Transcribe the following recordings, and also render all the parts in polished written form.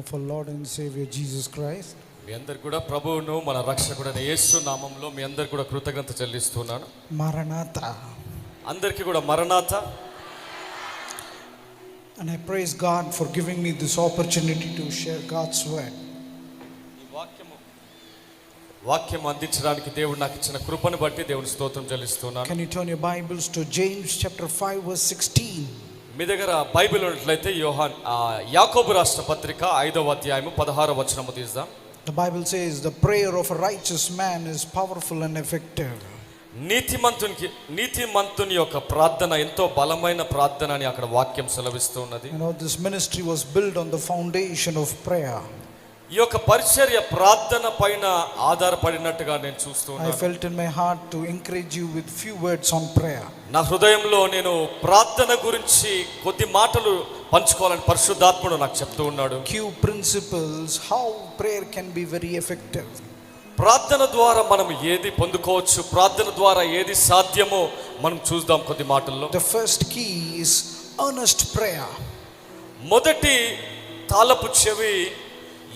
of our Lord and Savior Jesus Christ. మీ అందరు కూడా ప్రభువును మన రక్షకుడైన యేసు నామములో మీ అందరు కూడా కృతజ్ఞత చెల్లిస్తున్నాను. Maranatha. అందరికీ కూడా మరణాత. And I praise God for giving me this opportunity to share God's word. ఈ వాక్యం అందించడానికి దేవుడు నాకు ఇచ్చిన కృపను బట్టి దేవుని స్తోత్రం చెల్లిస్తున్నాను. Can you turn your Bibles to James chapter 5 verse 16? మీ దగ్గర బైబిల్ ఉన్నట్లయితే యాకోబు రాసిన పత్రిక 5వ అధ్యాయము 16వ వచనము తీద్దాం. The Bible says the prayer of a righteous man is powerful and effective. నీతిమంతుని యొక్క ప్రార్థన ఎంతో బలమైన ప్రార్థన అని అక్కడ వాక్యం సెలవిస్తున్నది. You know, this ministry was built on the foundation of prayer. ఈ యొక్క పరిచర్య ప్రార్థన పైన ఆధారపడినట్టుగా నేను చూస్తున్నాను. I felt in my heart to encourage you with few words on prayer. నా హృదయంలో నేను ప్రార్థన గురించి కొద్ది మాటలు పంచుకోవాలని పరిశుద్ధాత్ముడు నాకు చెప్తూ ఉన్నాడు. Few principles how prayer can be very effective. ప్రార్థన ద్వారా మనం ఏది పొందుకోవచ్చు, ప్రార్థన ద్వారా ఏది సాధ్యమో మనం చూద్దాం కొద్ది మాటల్లో. The first key is earnest prayer. మొదటి తాళపు చెవి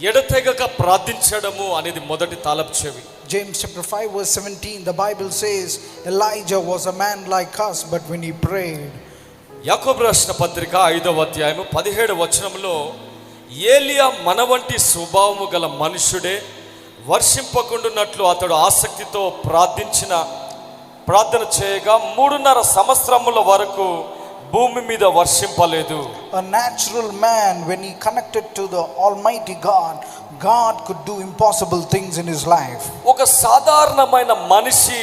ఎడతెగక ప్రార్థించడము అనేది మొదటి తాళపు చెవి. James chapter 5 verse 17, the Bible says Elijah was a man like us, but when he prayed. యాకోబు రాసిన పత్రిక 5వ అధ్యాయము 17వ వచనంలో ఏలియా మన వంటి స్వభావము గల మనుషుడే, వర్షింపకుండునట్లు అతడు ఆసక్తితో ప్రార్థన చేయగా 3.5 సంవత్సరముల వరకు భూమి మీద వర్షింపలేదు. A natural man, when he connected to the Almighty God, God could do impossible things in his life. ఒక సాధారణమైన మనిషి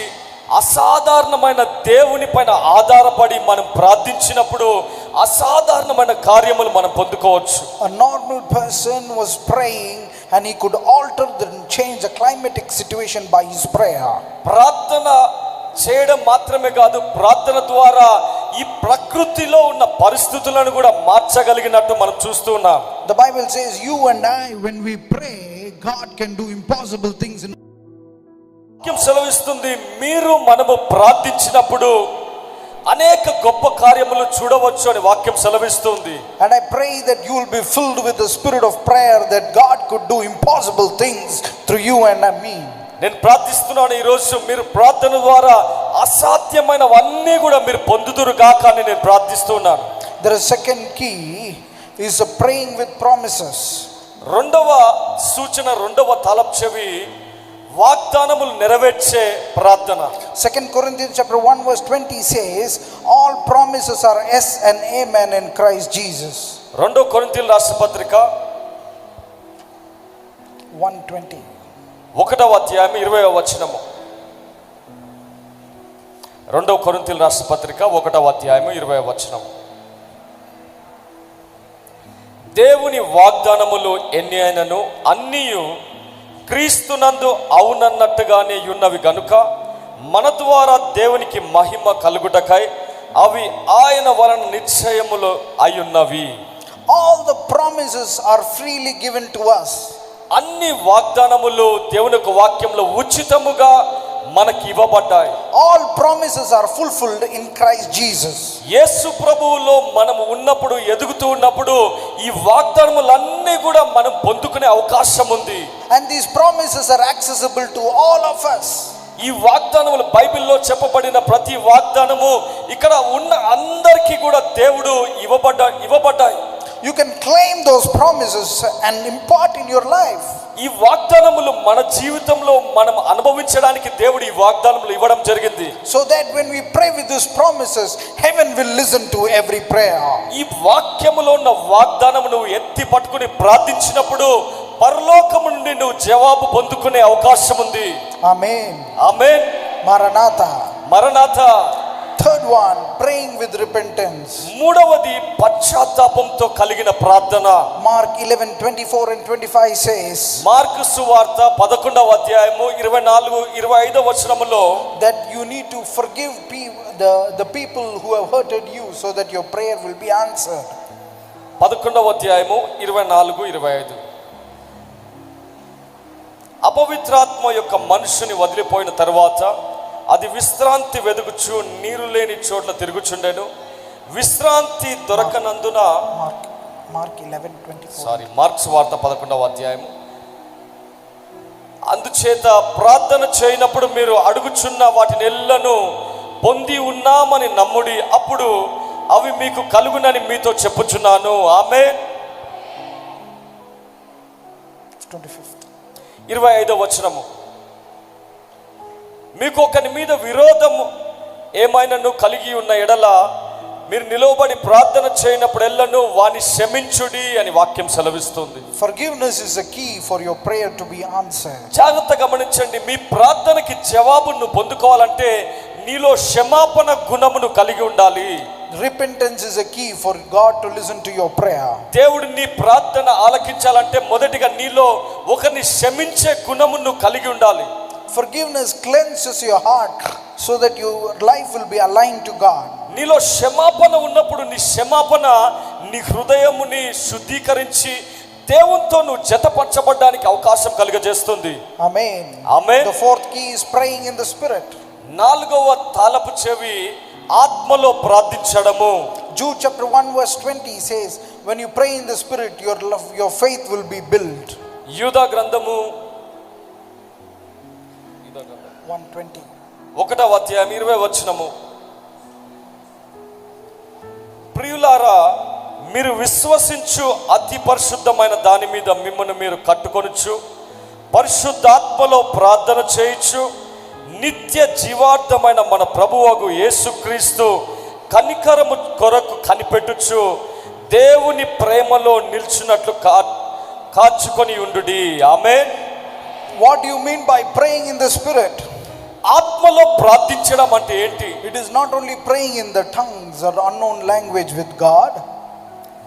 అసాధారణమైన దేవుని పైన ఆధారపడి మనం ప్రార్థించినప్పుడు అసాధారణమైన కార్యములు మనం పొందుకోవచ్చు. A normal person was praying and he could alter and change the climatic situation by his prayer. ప్రార్థన చేయడం మాత్రమే కాదు, ప్రార్థన ద్వారా ఈ ప్రకృతిలో ఉన్న పరిస్థితులను కూడా మార్చగలిగినట్టు మనం చూస్తూ ఉన్నాం. The Bible says you and I, when we pray, God can do impossible things in వాక్యం సెలవిస్తుంది, మీరు మనము ప్రార్థించినప్పుడు అనేక గొప్ప కార్యములు చూడవచ్చు అని వాక్యం సెలవిస్తుంది. And I pray that you will be filled with the spirit of prayer, that God could do impossible things through you and me. నేను ప్రార్థిస్తున్నాను, ఈరోజు మీరు ప్రార్థన ద్వారా అసాధ్యమైనవన్నీ కూడా మీరు పొందుదురు గాక అని నేను ప్రార్థిస్తున్నాను. The second key is praying with promises. రెండవ సూచన, రెండవ తాళపు చెవి వాగ్దానములు నెరవేర్చే ప్రార్థన. 2 Corinthians chapter 1 verse 20 says all promises are yes and amen in Christ Jesus. 2 కొరింథీయుల రాసిన పత్రిక 1:20, 1వ అధ్యాయం 20వ వచనము. 2 కొరింథీయుల రాసిన పత్రిక 1వ అధ్యాయం 20వ వచనము. దేవుని వాగ్దానములు ఎన్ని అయినను అన్నీయు క్రీస్తునందు అవునన్నట్టుగానే ఉన్నవి గనుక మన ద్వారా దేవునికి మహిమ కలుగుటకై అవి ఆయన వలన నిశ్చయములు అయ్యున్నవి. all the promises are freely given to us. అన్ని వాగ్దానములు దేవుని యొక్క వాక్యంలో ఉచితముగా మనకి ఇవ్వబడ్డాయి. all promises are fulfilled in Christ Jesus. యేసు ప్రభువులో మనం ఉన్నప్పుడు, ఎదుగుతూ ఉన్నప్పుడు ఈ వాగ్దానములన్నీ కూడా మనం పొందుకునే అవకాశం ఉంది. And these promises are accessible to all of us. ఈ వాగ్దానములు బైబిల్లో చెప్పబడిన ప్రతి వాగ్దానము ఇక్కడ ఉన్న అందరికీ కూడా దేవుడు ఇవ్వబడ్డాయి. You can claim those promises and impart in your life. ఈ వాగ్దానములు మన జీవితంలో మనం అనుభవించడానికి దేవుడు ఈ వాగ్దానములు ఇవ్వడం జరిగింది. So that when we pray with these promises, heaven will listen to every prayer. ఈ వాక్యములో ఉన్న వాగ్దానము నువ్వు ఎత్తి పట్టుకుని ప్రార్థించినప్పుడు పరలోకము నుండి నువ్వు జవాబు పొందుకునే అవకాశం ఉంది. Amen. Amen. Maranatha. మరణాథ. Third one, praying with repentance. మూడవది పశ్చాత్తాపంతో కలిగిన ప్రార్థన. Mark 11:24 and 25 says, మార్కు సువార్త 11వ అధ్యాయము 24-25 వచనములో that you need to forgive the people who have hurted you so that your prayer will be answered. 11వ అధ్యాయము 24-25. అపవిత్రాత్మ యొక్క మనుషుని వదిలిపోయిన తర్వాత అది విశ్రాంతి వెదుగుచు నీరు లేని చోట్ల తిరుగుచుండెను. విశ్రాంతి దొరకనందున Mark 11:24. సారీ, మార్క్స్ వార్త 11వ అధ్యాయము. అందుచేత ప్రార్థన చేయనప్పుడు మీరు అడుగుచున్న వాటిని ఎల్లను పొంది ఉన్నామని నమ్ముడి, అప్పుడు అవి మీకు కలుగునని మీతో చెప్పుచున్నాను. ఆమేన్. 25వ వచనము. మీకు ఒకని మీద విరోధము ఏమైనాను కలిగి ఉన్న ఎడల మీరు నిలవబడి ప్రార్థన చేయనప్పుడు ఎల్లను వాని క్షమించుడి అని వాక్యం సెలవిస్తుంది. Forgiveness is a key for your prayer to be answered. జాగ్రత్త గమనించండి. మీ ప్రార్థనకి జవాబును పొందుకోవాలంటే నీలో క్షమాపణ గుణమును కలిగి ఉండాలి. Repentance is a key for God to listen to your prayer. దేవుడు నీ ప్రార్థన ఆలకించాలంటే మొదటిగా నీలో ఒకరిని క్షమించే గుణమును కలిగి ఉండాలి. Forgiveness cleanses your heart so that your life will be aligned to God. నీలో క్షమాపణ ఉన్నప్పుడు నీ క్షమాపణ నీ హృదయముని శుద్ధీకరించి దేవునితో నువ్వు జతపరచబడడానికి అవకాశం కలుగజేస్తుంది. Amen. Amen. The fourth key is praying in the spirit. 4వ తాళపు చెవి ఆత్మలో ప్రార్థించడము. Jude chapter 1 verse 20 says, when you pray in the spirit, your faith will be built. యూదా గ్రంథము 1:20. 1వ అధ్యాయం 20వ వచనము. ప్రియులారా, మీరు విశ్వసించు అతి పరిశుద్ధమైన దాని మీద మిమ్మల్ని మీరు కట్టుకొనుచు పరిశుద్ధాత్మలో ప్రార్థన చేయుచు నిత్య జీవార్థమైన మన ప్రభువగు యేసుక్రీస్తు కనికరము కొరకు కనిపెట్టుచు దేవుని ప్రేమలో నిల్చున్నట్లు కాచుకొని ఉండుడి. ఆమేన్. What do you mean by praying in the spirit? ఆత్మలో ప్రార్థించడం అంటే ఏంటి? It is not only praying in the tongues or unknown language with God,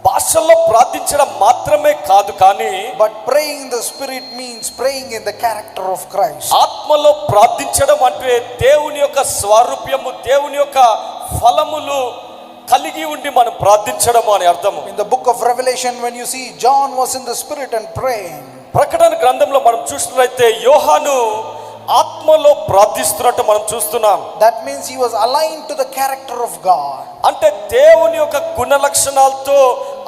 భాషల్లో ప్రార్థించడం మాత్రమే కాదు, కానీ but praying in the spirit means praying in the character of Christ. ఆత్మలో ప్రార్థించడం అంటే దేవుని యొక్క స్వరూప్యము, దేవుని యొక్క ఫలములు కలిగి ఉండి మనం ప్రార్థించడం అని అర్థము. In the book of Revelation, when you see John was in the spirit and praying, ప్రకటన గ్రంథంలో మనం చూసినట్లయితే యోహాను ఆత్మలో ప్రార్థిస్తున్నట్టు మనం చూస్తున్నాం. that means he was aligned to the character of God. అంటే దేవుని యొక్క గుణ లక్షణాలతో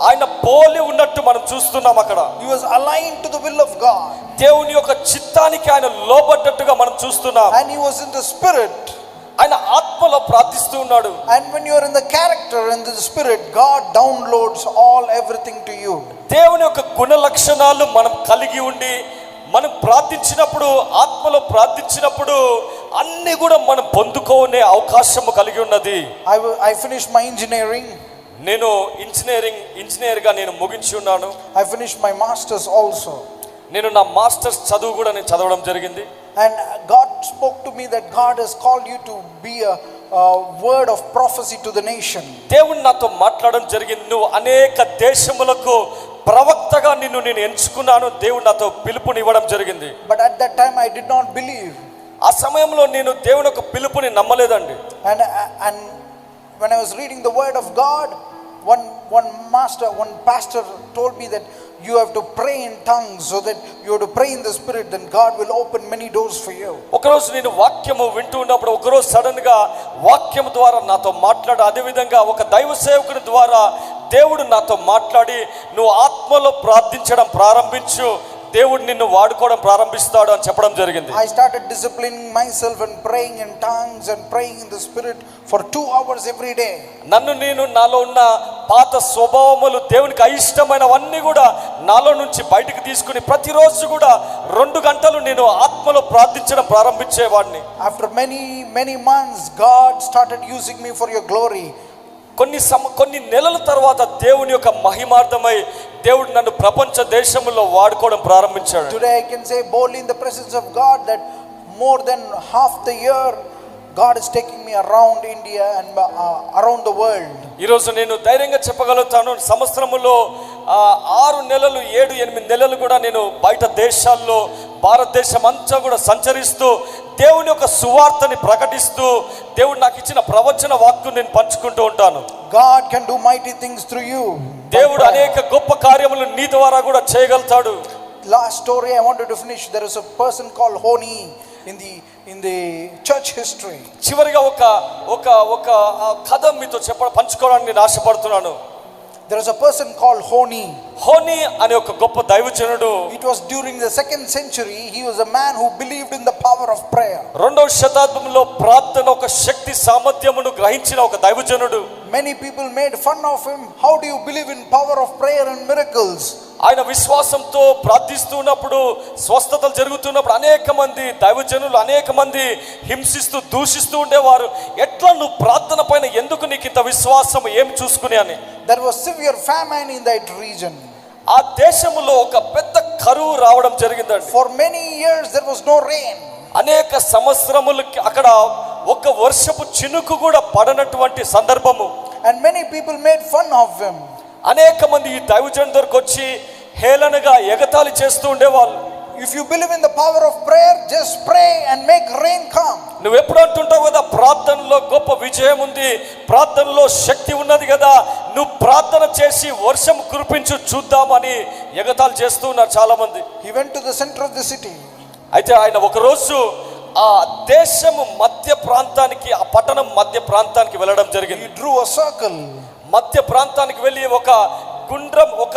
ఆయన పోలి ఉన్నట్టు మనం చూస్తున్నాం. అక్కడ He was aligned to the will of God, దేవుని యొక్క చిత్తానికి ఆయన లోబడ్డట్టుగా మనం చూస్తున్నాం. and he was in the spirit. ఆయన ఆత్మలో ప్రార్థిస్తూ ఉన్నాడు. And when you are in the character and the spirit, God downloads everything to you. దేవుని యొక్క గుణ లక్షణాలు మనం కలిగి ఉండి మనం ప్రార్థించినప్పుడు, ఆత్మలో ప్రార్థించినప్పుడు అన్ని కూడా మనం పొందుకోనే అవకాశం కలిగి ఉన్నది. I finished my engineering. నేను ఇంజనీర్గా నేను ముగించి ఉన్నాను. I finished my masters also. నేను నా మాస్టర్స్ చదువు కూడా నేను చదవడం జరిగింది. And God spoke to me that God has called you to be a word of prophecy to the nation. దేవుడు నాతో మాట్లాడడం జరిగింది. నువ్వు అనేక దేశములకు ప్రవక్తగా నిన్ను నేను ఎంచుకున్నాను. దేవుడు నాతో పిలుపునివ్వడం జరిగింది. But at that time I did not believe. ఆ సమయంలో నేను దేవుని యొక్క పిలుపుని నమ్మలేదండి. And when I was reading the word of God, one pastor told me that you have to pray in tongues, so that you have to pray in the spirit, then God will open many doors for you. ఒకరోజు నేను వాక్యము వింటూ ఉన్నప్పుడు ఒకరోజు sudden గా వాక్యం ద్వారా నాతో మాట్లాడు, అదే విధంగా ఒక దైవ సేవకుని ద్వారా దేవుడు నాతో మాట్లాడి నువ్వు ఆత్మలో ప్రార్థించడం ప్రారంభించు, దేవుడు నిన్ను వాడుకోవడం ప్రారంభిస్తాడు అని చెప్పడం జరిగింది. I started disciplining myself and praying in tongues and praying in the spirit for 2 hours every day. నన్ను నేను నాలో ఉన్న పాత స్వభావములు, దేవునికి అయిష్టమైనవన్నీ కూడా నాలో నుంచి బయటకు తీసుకుని ప్రతిరోజు కూడా 2 గంటలు నేను ఆత్మలో ప్రార్థించడం ప్రారంభించేవాడిని. After many months, God started using me for your glory. కొన్ని నెలల తర్వాత దేవుని యొక్క మహిమార్థమై దేవుడు నన్ను ప్రపంచ దేశంలో వాడుకోవడం ప్రారంభించాడు. Today I can say boldly in the presence of God that more than half the year God is taking me around India and around the world. ఈరోజు నేను ధైర్యంగా చెప్పగలుగుతాను, సంవత్సరములో 6 నెలలు 7-8 నెలలు కూడా నేను బయట దేశాల్లో భారతదేశం అంతా కూడా సంచరిస్తూ దేవుని యొక్క సువార్తని ప్రకటిస్తూ దేవుడు నాకు ఇచ్చిన ప్రవచన వాక్కును నేను పంచుకుంటూ ఉంటాను. God can do mighty things through you. దేవుడు అనేక గొప్ప కార్యములు నీ ద్వారా కూడా చేయగలుగుతాడు. Last story I wanted to finish. There is a person called Honi in the church history. చివరిగా ఒక కథ మీతో పంచుకోవడానికి నేను ఆశపడుతున్నాను. There was a person called Honi. Honey అనే ఒక గొప్ప దైవజనుడు. It was during the 2nd century. He was a man who believed in the power of prayer. రెండవ శతాబ్దంలో ప్రార్థన ఒక శక్తి సామర్థ్యమును గ్రహించిన ఒక దైవజనుడు. Many people made fun of him. How do you believe in power of prayer and miracles? ఆయన విశ్వాసంతో ప్రార్థిస్తున్నప్పుడు, స్వస్థతలు జరుగుతున్నప్పుడు అనేక మంది దైవజనులు అనేక మంది హింసిస్తూ దూషిస్తూ ఉండేవారు. ఎట్లా నువ్వు ప్రార్థన పైన ఎందుకు నీకు ఇంత విశ్వాసం, ఏం చూసుకుని అని. There was severe famine in that region. ఆ దేశంలో ఒక పెద్ద కరువు రావడం జరిగిందండి. For many years there was no rain. అనేక సంవత్సరములకి అక్కడ ఒక వర్షపు చినుకు కూడా పడనటువంటి సందర్భము. And many people made fun of him. అనేక మంది ఈ దైవజనుడి దగ్గరకు వచ్చి హేళనగా ఎగతాళి చేస్తూ ఉండేవాళ్ళు. If you believe in the power of prayer, just pray and make rain come. నువ్వు ఎప్పుడు అంటుంటావు కదా, ప్రార్థనలో గొప్ప విజయం ఉంది, ప్రార్థనలో శక్తి ఉన్నది కదా, నువ్వు ప్రార్థన చేసి వర్షం కురిపించు చూద్దామని ఎగతాళి చేస్తూ ఉన్నారు చాలా మంది. He went to the center of the city. అయితే ఆయన ఒకరోజు ఆ దేశము మధ్య ప్రాంతానికి, ఆ పట్టణం మధ్య ప్రాంతానికి వెళ్ళడం జరిగింది. He drew a circle. మధ్య ప్రాంతానికి వెళ్ళి ఒక గుండ్రం, ఒక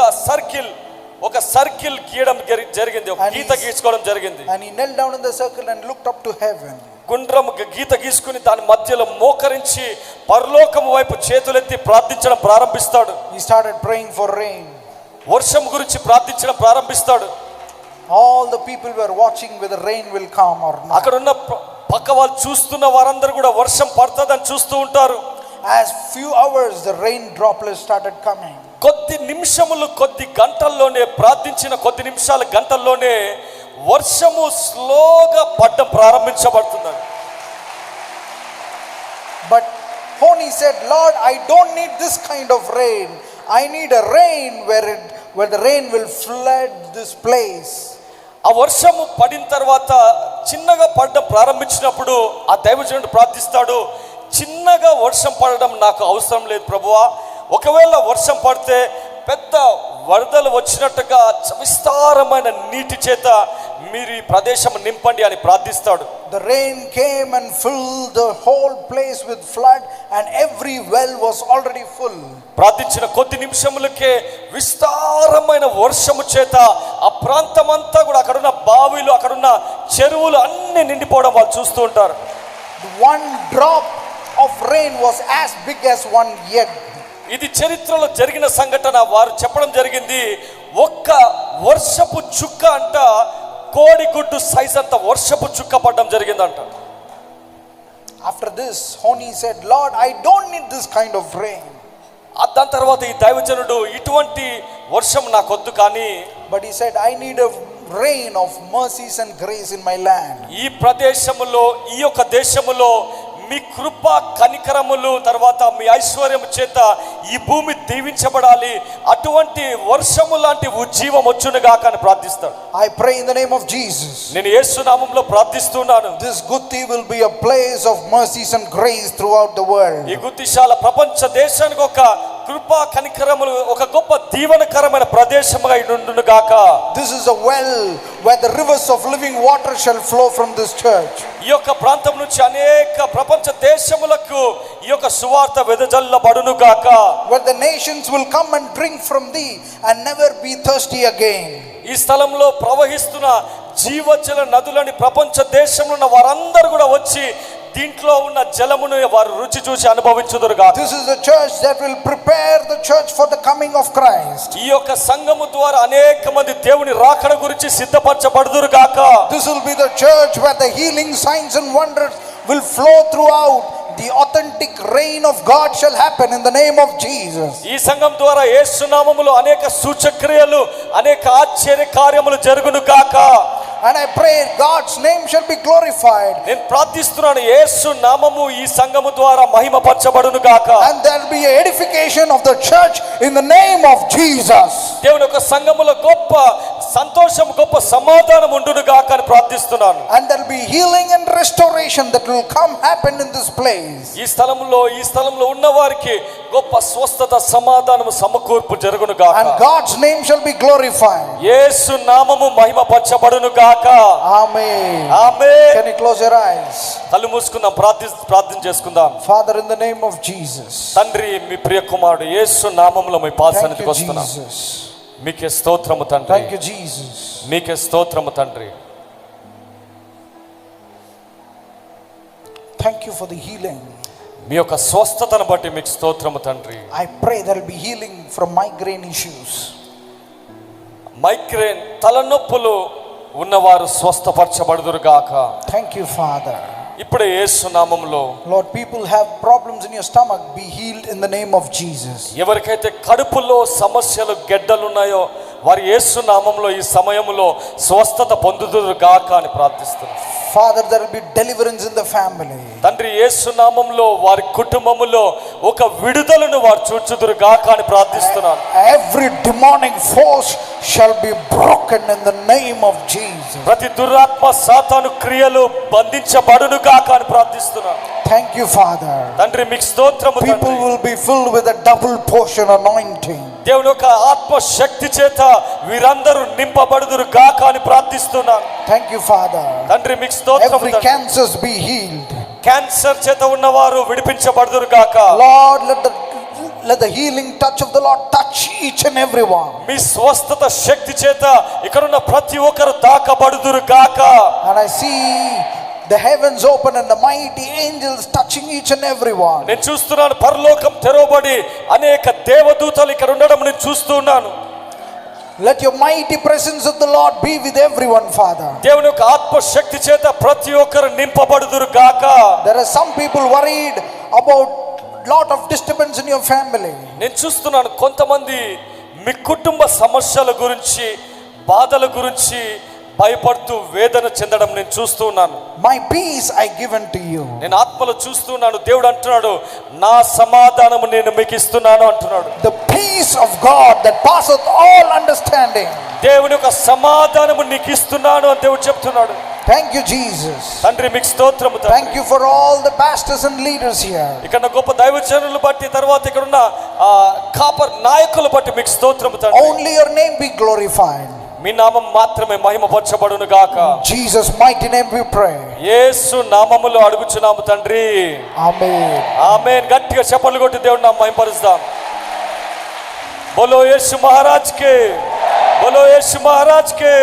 సర్కిల్ గీయడం జరిగింది, ఒక గీత గీసుకోవడం జరిగింది. And he knelt down in the circle and looked up to heaven. గుండ్రం గీత గీసుకుని దాని మధ్యలో మోకరించి పరలోకము వైపు చేతులెత్తి ప్రార్థించడం ప్రారంభిస్తాడు. He started praying for rain. వర్షం గురించి ప్రార్థించడం ప్రారంభిస్తాడు. All the people were watching whether rain will come or not. అక్కడ ఉన్న పక్క వాళ్ళు చూస్తున్న వారందరూ కూడా వర్షం పడుతుందని చూస్తూ ఉంటారు. As few hours the rain droplets started coming. కొద్ది నిమిషములు, కొద్ది గంటల్లోనే, ప్రార్థించిన కొద్ది నిమిషాల గంటల్లోనే వర్షము స్లోగా పడడం ప్రారంభించబడుతుంది. But Honi said, Lord, I don't need this kind of rain. I need a rain where the rain will flood this place. ఆ వర్షము పడిన తర్వాత చిన్నగా పడడం ప్రారంభించినప్పుడు ఆ దైవజనుడు ప్రార్థిస్తాడు, చిన్నగా వర్షం పడడం నాకు అవసరం లేదు ప్రభువా, ఒకవేళ వర్షం పడితే పెద్ద వరదలు వచ్చినట్టుగా విస్తారమైన నీటి చేత మీరు ఈ ప్రదేశం నింపండి అని ప్రార్థిస్తాడు. The rain came and filled the whole place with flood, and every well was already full. ప్రార్థించిన కొద్ది నిమిషములకే విస్తారమైన వర్షము చేత ఆ ప్రాంతం అంతా కూడా, అక్కడున్న బావిలు, అక్కడున్న చెరువులు అన్ని నిండిపోవడం వాళ్ళు చూస్తూ ఉంటారు. One drop of rain was as big as one egg. ఇది చరిత్రలో జరిగిన సంఘటన. వారు చెప్పడం జరిగింది, ఒక్క వర్షపు చుక్క అంట కోడిగుడ్డు సైజ్ అంత వర్షపు చుక్క పడడం జరిగిందంట. After this, Honi said, Lord, I don't need this kind of rain. దాని తర్వాత ఈ దైవజనుడు, ఇటువంటి వర్షం నాకొద్దు, కానీ But he said, I need a rain of mercies and grace in my land. ఈ ప్రదేశములో, ఈ యొక్క దేశములో మీ కృప కనికరములు, తర్వాత మీ ఐశ్వర్యము చేత ఈ భూమి దీవించబడాలి, అటువంటి వర్షము లాంటి ఉజ్జీవం వచ్చునుగాక అని ప్రార్థిస్తాడు. I pray in the name of Jesus. నేను యేసు నామములో ప్రార్థిస్తున్నాను. This Gutti will be a place of mercies and grace throughout the world. ఈ గుత్తిశాల ప్రపంచ దేశానికి ఒక కృపా కనికరములు, ఒక గొప్ప దీవెనకరమైన ప్రదేశముగా ఉండును గాక. This is a well where the rivers of living water shall flow from this church. ఈ యొక్క ప్రాంతం నుంచి అనేక ప్రపంచ దేశములకు ఈ యొక్క సువార్త వెదజల్లబడును గాక. Where the nations will come and drink from thee and never be thirsty again. ఈ స్థలంలో ప్రవహిస్తున్న జీవజల నదులని ప్రపంచ దేశంలో ఉన్న వారందరూ కూడా వచ్చి దీంట్లో ఉన్న జలమును వారు రుచి చూసి అనుభవించుదురు గాక. This is a church that will prepare the church for the coming of Christ. ఈ యొక్క సంఘము ద్వారా అనేక మంది దేవుని రాకడ గురించి సిద్ధపరచబడుదురు గాక. This will be the church where the healing signs and wonders will flow throughout. The authentic reign of God shall happen in the name of Jesus. ఈ సంఘం ద్వారా యేసు నామములో అనేక సూచక్రియలు, అనేక ఆశ్చర్య కార్యములు జరుగును గాక. And I pray God's name shall be glorified. నేను ప్రార్థిస్తున్నాను, యేసు నామము ఈ సంఘము ద్వారా మహిమపరచబడును గాక. And there will be an edification of the church in the name of Jesus. దేవుని యొక్క సంఘములో గొప్ప సంతోషం గొప్ప సమాధానం ఉండును గాక అని ప్రార్థిస్తున్నాను. And there will be healing and restoration that will happen in this place. ఈ స్థలంలో ఉన్న వారికి గొప్ప స్వస్థత సమాధానం సమకూర్పు జరుగును గాక. And God's name shall be glorified. యేసు నామము మహిమపరచబడును గాక. Amen. Amen. Can you close your eyes? కళ్ళు మూసుకుందాం, ప్రార్థన చేసుకుందాం. Father, in the name of Jesus. తండ్రి, మీ ప్రియ కుమారుడు యేసు నామములో మీ పాదసన్నిధికి Thank you, వస్తున్నాం. Jesus. మీకే స్తోత్రము తండ్రి. Thank you, Jesus. మీకే స్తోత్రము తండ్రి. Thank you for the healing. మీ యొక్క స్వస్థతను బట్టి మీకు స్తోత్రము తండ్రి. I pray there will be healing from migraine issues. Migraine తలనొప్పులు ఉన్నవారు స్వస్థపరచబడుదురు గాక. Thank you, Father. ఇప్పుడే యేసు నామములో Lord, people have problems in your stomach, be healed in the name of Jesus. ఎవరికైతే కడుపులో సమస్యలు గెడ్డలు ఉన్నాయో వారి యేసు నామములో ఈ సమయంలో స్వస్థత పొందుదురు గాక అని ప్రార్థిస్తున్నాను. Father, there will be deliverance in the family. తండ్రి, యేసు నామములో వారి కుటుంబములో ఒక విడుదలను వారు చూచుదురు గాక అని ప్రార్థిస్తున్నాను. Every demonic force shall be broken in the name of Jesus. ప్రతి దురాత్మ సాతాను క్రియలు బంధించబడును గాక అని ప్రార్థిస్తున్నాను. Thank you, Father. తండ్రి, మీకు స్తోత్రము People తండ్రి. will be filled with a double portion anointing. దేవుని యొక్క ఆత్మ శక్తి చేత వీరందరూ నింపబడుదురు గాక అని ప్రార్థిస్తున్నాను. Thank you, Father. తండ్రి, మీకు స్తోత్రము Every తండ్రి. cancers be healed. క్యాన్సర్ చేత ఉన్నవారు విడిపించబడుదురు గాక. Lord, let the healing touch of the Lord touch each and every one. మీ స్వస్థత శక్తి చేత ఇక్కడున్న ప్రతి ఒక్కరు తాకబడుదురు గాక. And I see the heavens open and the mighty angels touching each and every one. నేను చూస్తున్నాను పరలోకం తెరవబడి అనేక దేవదూతలు ఇక్కడ ఉండడం నేను చూస్తున్నాను. Let your mighty presence of the Lord be with everyone, Father. దేవుని యొక్క ఆత్మ శక్తి చేత ప్రతి ఒక్కరు నింపబడుదురు గాక. There are some people worried about lot of disturbance in your family. నేను చూస్తున్నాను కొంతమంది మీ కుటుంబ సమస్యల గురించి బాధల గురించి భయపడుతూ వేదన చెందడం నేను చూస్తూ ఉన్నాను. My peace I give unto you. నేను ఆత్మలో చూస్తున్నాను. దేవుడు అంటున్నాడు, నా సమాధానము నేను మీకు ఇస్తున్నాను అంటున్నాడు. The peace of God that passeth all understanding. దేవుని యొక్క సమాధానము నీకు ఇస్తున్నాను అని దేవుడు చెప్తున్నాడు. Thank you, Jesus. తండ్రి, మీకు స్తోత్రము తండ్రి. Thank you for all the pastors and leaders here. ఇక్కడ గొప్ప దైవజనులు బట్టి తర్వాత ఇక్కడ ఉన్న కాపర్ నాయకులు బట్టి మీకు స్తోత్రము తండ్రి. Only your name be glorified. మీ నామం మాత్రమే మహిమపరచబడును గాక. Jesus mighty name we pray. యేసు నామములో అడుగుచున్నాము తండ్రి. Amen. ఆమేన్. గట్టిగా చప్పట్లు కొట్టి దేవుని నామం మహిమపరుస్తాం. బోలో యేసు మహారాజ్ కే, బోలో యేసు మహారాజ్ కే.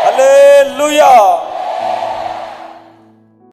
హల్లెలూయా.